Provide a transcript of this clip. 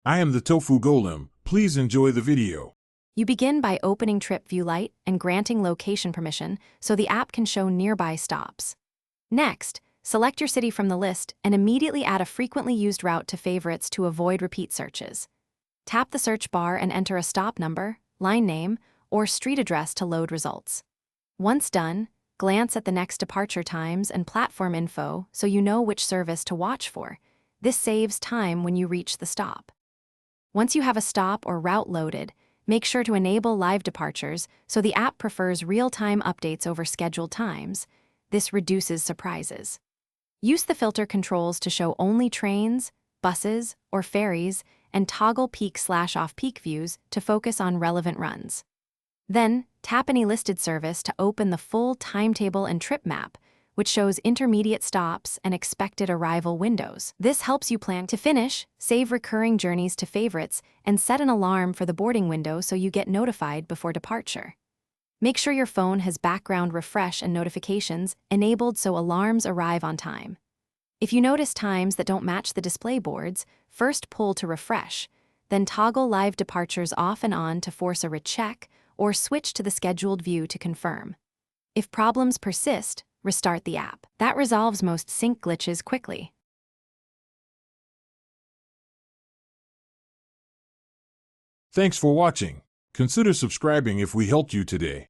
I am the Tofu Golem. Please enjoy the video. You begin by opening Tripview Lite and granting location permission so the app can show nearby stops. Next, select your city from the list and immediately add a frequently used route to favorites to avoid repeat searches. Tap the search bar and enter a stop number, line name, or street address to load results. Once done, glance at the next departure times and platform info so you know which service to watch for. This saves time when you reach the stop. Once you have a stop or route loaded, make sure to enable live departures so the app prefers real-time updates over scheduled times. This reduces surprises. Use the filter controls to show only trains, buses, or ferries, and toggle peak/off-peak views to focus on relevant runs. Then, tap any listed service to open the full timetable and trip map, which shows intermediate stops and expected arrival windows. This helps you plan to finish, save recurring journeys to favorites, and set an alarm for the boarding window so you get notified before departure. Make sure your phone has background refresh and notifications enabled so alarms arrive on time. If you notice times that don't match the display boards, first pull to refresh, then toggle live departures off and on to force a recheck or switch to the scheduled view to confirm. If problems persist, restart the app. That resolves most sync glitches quickly. Thanks for watching. Consider subscribing if we helped you today.